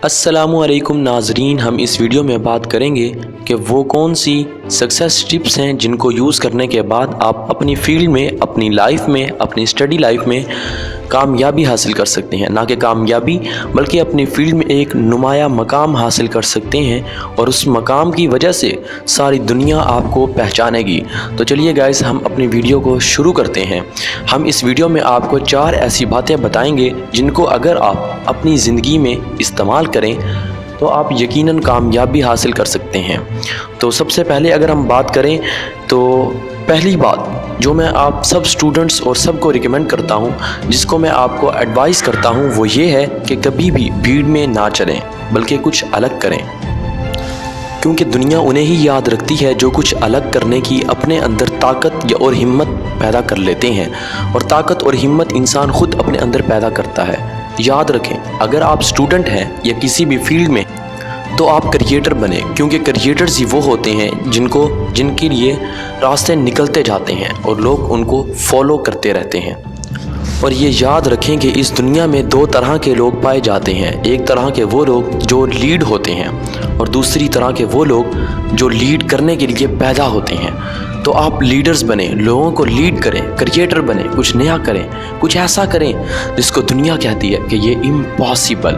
السلام علیکم ناظرین، ہم اس ویڈیو میں بات کریں گے کہ وہ کون سی سکسیس ٹپس ہیں جن کو یوز کرنے کے بعد آپ اپنی فیلڈ میں، اپنی لائف میں، اپنی اسٹڈی لائف میں کامیابی حاصل کر سکتے ہیں۔ نہ کہ کامیابی بلکہ اپنی فیلڈ میں ایک نمایاں مقام حاصل کر سکتے ہیں، اور اس مقام کی وجہ سے ساری دنیا آپ کو پہچانے گی۔ تو چلیے گائز، ہم اپنی ویڈیو کو شروع کرتے ہیں۔ ہم اس ویڈیو میں آپ کو 4 ایسی باتیں بتائیں گے جن کو اگر آپ اپنی زندگی میں استعمال کریں تو آپ یقیناً کامیابی حاصل کر سکتے ہیں۔ تو سب سے پہلے اگر ہم بات کریں تو پہلی بات جو میں آپ سب سٹوڈنٹس اور سب کو ریکمینڈ کرتا ہوں، جس کو میں آپ کو ایڈوائز کرتا ہوں، وہ یہ ہے کہ کبھی بھی بھیڑ میں نہ چلیں بلکہ کچھ الگ کریں، کیونکہ دنیا انہیں ہی یاد رکھتی ہے جو کچھ الگ کرنے کی اپنے اندر طاقت اور ہمت پیدا کر لیتے ہیں، اور طاقت اور ہمت انسان خود اپنے اندر پیدا کرتا ہے۔ یاد رکھیں، اگر آپ اسٹوڈنٹ ہیں یا کسی بھی فیلڈ میں تو آپ کریٹر بنیں، کیونکہ کریٹرز ہی وہ ہوتے ہیں جن کے لیے راستے نکلتے جاتے ہیں اور لوگ ان کو فالو کرتے رہتے ہیں۔ اور یہ یاد رکھیں کہ اس دنیا میں 2 طرح کے لوگ پائے جاتے ہیں، ایک طرح کے وہ لوگ جو لیڈ ہوتے ہیں، اور دوسری طرح کے وہ لوگ جو لیڈ کرنے کے لیے پیدا ہوتے ہیں۔ تو آپ لیڈرز بنیں، لوگوں کو لیڈ کریں، کریٹر بنیں، کچھ نیا کریں، کچھ ایسا کریں جس کو دنیا کہتی ہے کہ یہ امپاسبل،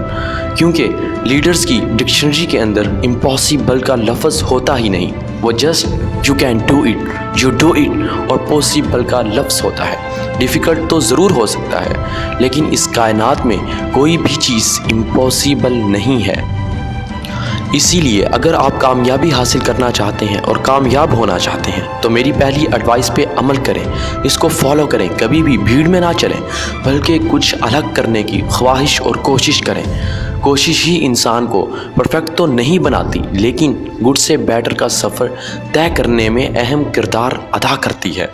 کیونکہ لیڈرز کی ڈکشنری کے اندر امپاسبل کا لفظ ہوتا ہی نہیں، وہ just you can do it, you do it, اور پاسبل کا لفظ ہوتا ہے۔ ڈیفیکلٹ تو ضرور ہو سکتا ہے، لیکن اس کائنات میں کوئی بھی چیز امپاسبل نہیں ہے۔ اسی لیے اگر آپ کامیابی حاصل کرنا چاہتے ہیں اور کامیاب ہونا چاہتے ہیں تو میری پہلی ایڈوائس پہ عمل کریں، اس کو فالو کریں، کبھی بھی بھیڑ میں نہ چلیں بلکہ کچھ الگ کرنے کی خواہش اور کوشش کریں۔ کوشش ہی انسان کو پرفیکٹ تو نہیں بناتی، لیکن گڈ سے بیٹر کا سفر طے کرنے میں اہم کردار ادا کرتی ہے۔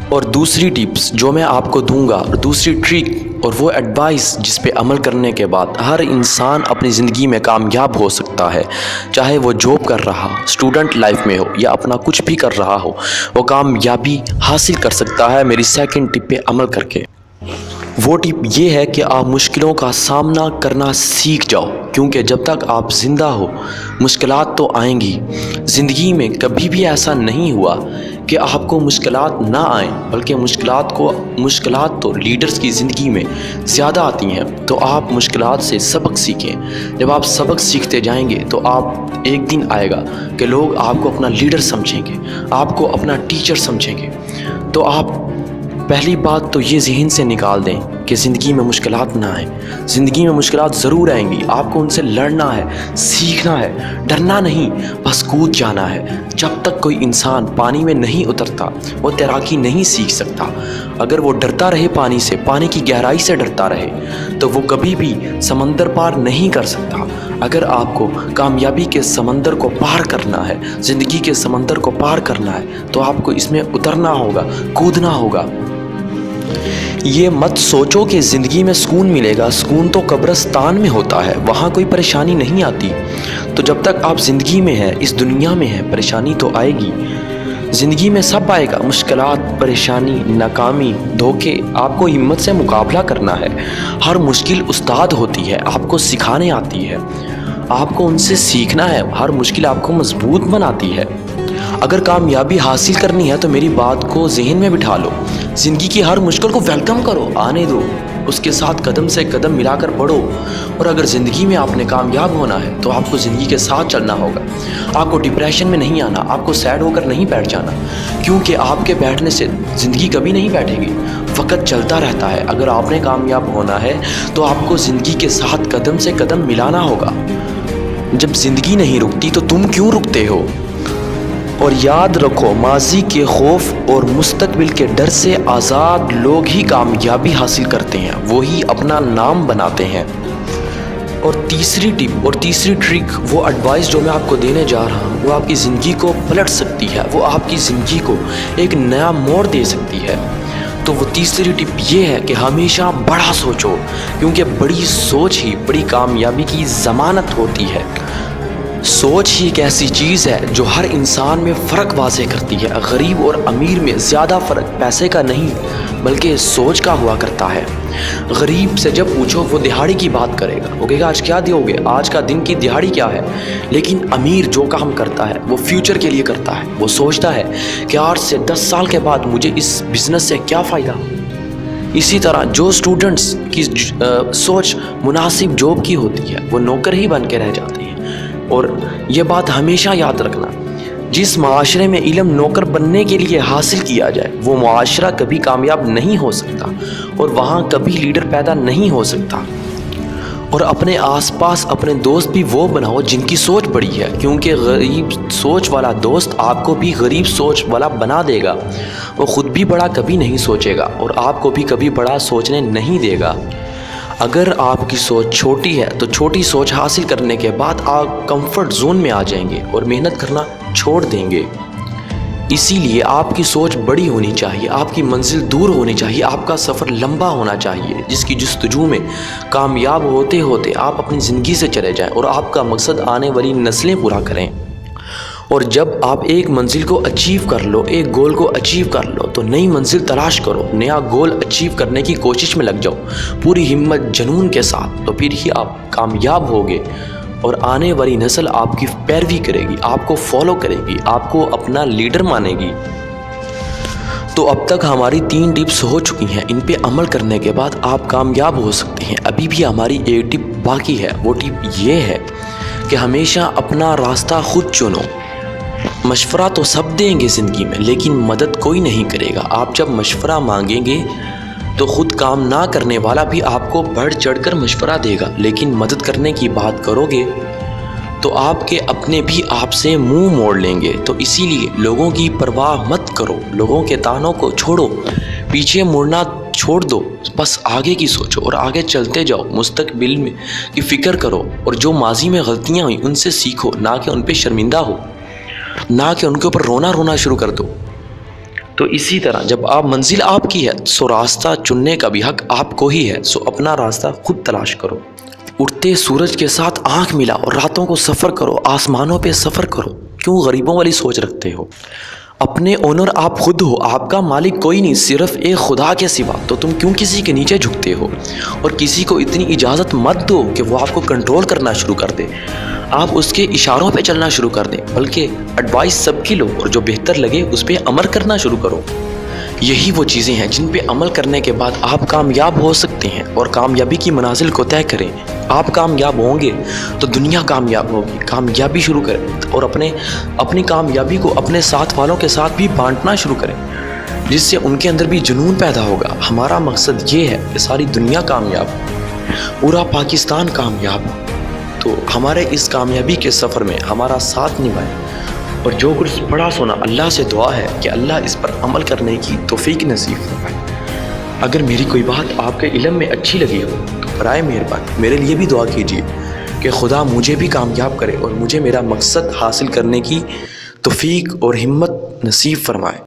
اور دوسری ٹپس جو میں آپ کو دوں گا، اور دوسری ٹرک اور وہ ایڈوائس جس پہ عمل کرنے کے بعد ہر انسان اپنی زندگی میں کامیاب ہو سکتا ہے، چاہے وہ جاب کر رہا، اسٹوڈنٹ لائف میں ہو یا اپنا کچھ بھی کر رہا ہو، وہ کامیابی حاصل کر سکتا ہے میری سیکنڈ ٹپ پہ عمل کر کے۔ وہ ٹپ یہ ہے کہ آپ مشکلوں کا سامنا کرنا سیکھ جاؤ، کیونکہ جب تک آپ زندہ ہو مشکلات تو آئیں گی۔ زندگی میں کبھی بھی ایسا نہیں ہوا کہ آپ کو مشکلات نہ آئیں، بلکہ مشکلات تو لیڈرز کی زندگی میں زیادہ آتی ہیں۔ تو آپ مشکلات سے سبق سیکھیں۔ جب آپ سبق سیکھتے جائیں گے تو آپ ایک دن آئے گا کہ لوگ آپ کو اپنا لیڈر سمجھیں گے، آپ کو اپنا ٹیچر سمجھیں گے۔ تو آپ پہلی بات تو یہ ذہن سے نکال دیں کہ زندگی میں مشکلات نہ آئیں۔ زندگی میں مشکلات ضرور آئیں گی، آپ کو ان سے لڑنا ہے، سیکھنا ہے، ڈرنا نہیں، بس کود جانا ہے۔ جب تک کوئی انسان پانی میں نہیں اترتا وہ تیراکی نہیں سیکھ سکتا۔ اگر وہ ڈرتا رہے پانی سے، پانی کی گہرائی سے ڈرتا رہے، تو وہ کبھی بھی سمندر پار نہیں کر سکتا۔ اگر آپ کو کامیابی کے سمندر کو پار کرنا ہے، زندگی کے سمندر کو پار کرنا ہے، تو آپ کو اس میں اترنا ہوگا، کودنا ہوگا۔ یہ مت سوچو کہ زندگی میں سکون ملے گا، سکون تو قبرستان میں ہوتا ہے، وہاں کوئی پریشانی نہیں آتی۔ تو جب تک آپ زندگی میں ہیں، اس دنیا میں ہیں، پریشانی تو آئے گی۔ زندگی میں سب آئے گا، مشکلات، پریشانی، ناکامی، دھوکے۔ آپ کو ہمت سے مقابلہ کرنا ہے۔ ہر مشکل استاد ہوتی ہے، آپ کو سکھانے آتی ہے، آپ کو ان سے سیکھنا ہے۔ ہر مشکل آپ کو مضبوط بناتی ہے۔ اگر کامیابی حاصل کرنی ہے تو میری بات کو ذہن میں بٹھا لو، زندگی کی ہر مشکل کو ویلکم کرو، آنے دو، اس کے ساتھ قدم سے قدم ملا کر بڑھو۔ اور اگر زندگی میں آپ نے کامیاب ہونا ہے تو آپ کو زندگی کے ساتھ چلنا ہوگا۔ آپ کو ڈپریشن میں نہیں آنا، آپ کو سیڈ ہو کر نہیں بیٹھ جانا، کیونکہ آپ کے بیٹھنے سے زندگی کبھی نہیں بیٹھے گی، وقت چلتا رہتا ہے۔ اگر آپ نے کامیاب ہونا ہے تو آپ کو زندگی کے ساتھ قدم سے قدم ملانا ہوگا۔ جب زندگی نہیں رکتی تو تم کیوں رکتے ہو؟ اور یاد رکھو، ماضی کے خوف اور مستقبل کے ڈر سے آزاد لوگ ہی کامیابی حاصل کرتے ہیں، وہی اپنا نام بناتے ہیں۔ اور تیسری ٹپ اور تیسری ٹرک، وہ ایڈوائس جو میں آپ کو دینے جا رہا ہوں، وہ آپ کی زندگی کو پلٹ سکتی ہے، وہ آپ کی زندگی کو ایک نیا موڑ دے سکتی ہے۔ تو وہ تیسری ٹپ یہ ہے کہ ہمیشہ بڑا سوچو، کیونکہ بڑی سوچ ہی بڑی کامیابی کی ضمانت ہوتی ہے۔ سوچ ہی ایک ایسی چیز ہے جو ہر انسان میں فرق واضح کرتی ہے۔ غریب اور امیر میں زیادہ فرق پیسے کا نہیں بلکہ سوچ کا ہوا کرتا ہے۔ غریب سے جب پوچھو وہ دہاڑی کی بات کرے گا، وہ کہے گا آج کیا دیو گے، آج کا دن کی دہاڑی کیا ہے۔ لیکن امیر جو کام کرتا ہے وہ فیوچر کے لیے کرتا ہے، وہ سوچتا ہے کہ 8 سے 10 سال کے بعد مجھے اس بزنس سے کیا فائدہ۔ اسی طرح جو اسٹوڈنٹس کی سوچ مناسب جاب کی ہوتی ہے وہ نوکر ہی بن کے رہ جاتے ہیں۔ اور یہ بات ہمیشہ یاد رکھنا، جس معاشرے میں علم نوکر بننے کے لیے حاصل کیا جائے وہ معاشرہ کبھی کامیاب نہیں ہو سکتا اور وہاں کبھی لیڈر پیدا نہیں ہو سکتا۔ اور اپنے آس پاس اپنے دوست بھی وہ بناؤ جن کی سوچ بڑی ہے، کیونکہ غریب سوچ والا دوست آپ کو بھی غریب سوچ والا بنا دے گا۔ وہ خود بھی بڑا کبھی نہیں سوچے گا اور آپ کو بھی کبھی بڑا سوچنے نہیں دے گا۔ اگر آپ کی سوچ چھوٹی ہے تو چھوٹی سوچ حاصل کرنے کے بعد آپ کمفرٹ زون میں آ جائیں گے اور محنت کرنا چھوڑ دیں گے۔ اسی لیے آپ کی سوچ بڑی ہونی چاہیے، آپ کی منزل دور ہونی چاہیے، آپ کا سفر لمبا ہونا چاہیے، جس کی جستجو میں کامیاب ہوتے ہوتے آپ اپنی زندگی سے چلے جائیں اور آپ کا مقصد آنے والی نسلیں پورا کریں۔ اور جب آپ ایک منزل کو اچیو کر لو، ایک گول کو اچیو کر لو تو نئی منزل تلاش کرو، نیا گول اچیو کرنے کی کوشش میں لگ جاؤ پوری ہمت جنون کے ساتھ، تو پھر ہی آپ کامیاب ہوگے اور آنے والی نسل آپ کی پیروی کرے گی، آپ کو فالو کرے گی، آپ کو اپنا لیڈر مانے گی۔ تو اب تک ہماری 3 ٹپس ہو چکی ہیں، ان پہ عمل کرنے کے بعد آپ کامیاب ہو سکتے ہیں۔ ابھی بھی ہماری ایک ٹپ باقی ہے، وہ ٹپ یہ ہے کہ ہمیشہ اپنا راستہ خود چنو۔ مشورہ تو سب دیں گے زندگی میں، لیکن مدد کوئی نہیں کرے گا۔ آپ جب مشورہ مانگیں گے تو خود کام نہ کرنے والا بھی آپ کو بڑھ چڑھ کر مشورہ دے گا، لیکن مدد کرنے کی بات کرو گے تو آپ کے اپنے بھی آپ سے منہ موڑ لیں گے۔ تو اسی لیے لوگوں کی پرواہ مت کرو، لوگوں کے طعنوں کو چھوڑو، پیچھے مڑنا چھوڑ دو، بس آگے کی سوچو اور آگے چلتے جاؤ۔ مستقبل میں کی فکر کرو اور جو ماضی میں غلطیاں ہوئیں ان سے سیکھو، نہ کہ ان پہ شرمندہ ہو، نہ کہ ان کے اوپر رونا شروع کر دو۔ تو اسی طرح جب آپ منزل آپ کی ہے سو راستہ چننے کا بھی حق آپ کو ہی ہے، سو اپنا راستہ خود تلاش کرو۔ اٹھتے سورج کے ساتھ آنکھ ملا اور راتوں کو سفر کرو، آسمانوں پہ سفر کرو۔ کیوں غریبوں والی سوچ رکھتے ہو؟ اپنے اونر آپ خود ہو، آپ کا مالک کوئی نہیں صرف ایک خدا کے سوا، تو تم کیوں کسی کے نیچے جھکتے ہو؟ اور کسی کو اتنی اجازت مت دو کہ وہ آپ کو کنٹرول کرنا شروع کر دے، آپ اس کے اشاروں پہ چلنا شروع کر دیں، بلکہ ایڈوائس سب کی لو اور جو بہتر لگے اس پہ عمل کرنا شروع کرو۔ یہی وہ چیزیں ہیں جن پہ عمل کرنے کے بعد آپ کامیاب ہو سکتے ہیں اور کامیابی کی منازل کو طے کریں۔ آپ کامیاب ہوں گے تو دنیا کامیاب ہوگی۔ کامیابی شروع کریں اور اپنی کامیابی کو اپنے ساتھ والوں کے ساتھ بھی بانٹنا شروع کریں، جس سے ان کے اندر بھی جنون پیدا ہوگا۔ ہمارا مقصد یہ ہے کہ ساری دنیا کامیاب ہو، پورا پاکستان کامیاب ہو۔ تو ہمارے اس کامیابی کے سفر میں ہمارا ساتھ نبھائیں، اور جو کچھ بڑا سونا اللہ سے دعا ہے کہ اللہ اس پر عمل کرنے کی توفیق نصیب فرمائے۔ اگر میری کوئی بات آپ کے علم میں اچھی لگی ہو تو برائے مہربانی میرے لیے بھی دعا کیجیے کہ خدا مجھے بھی کامیاب کرے اور مجھے میرا مقصد حاصل کرنے کی توفیق اور ہمت نصیب فرمائے۔